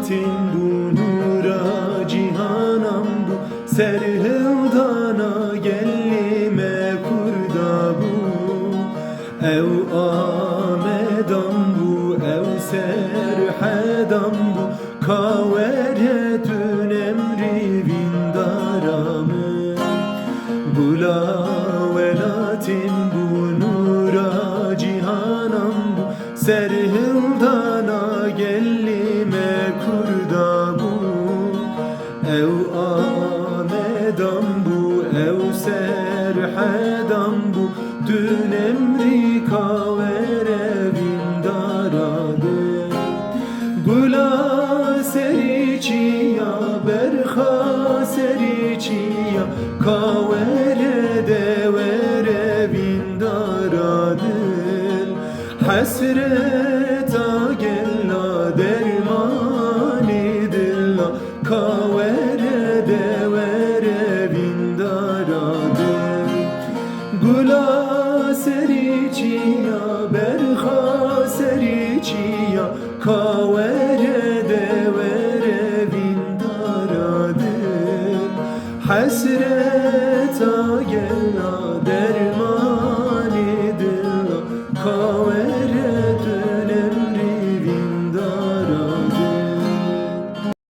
velatin bu nura cihanam bu serhildana gellime kurda bu ev amedam bu ev serhedam bu kaveretün emri vindaramı bula velatin bu nura cihanam bu serhildana gellime kurda bu ev amedam bu ev serhedam bu dün emri kavere vindaradı gula seriçiya berha seriçiya kavere devere vindaradır hasreta gella dermani dilla kavere devere vindaradır gula seriçiya berha seriçiya kavere devere vindaradır hasreta gella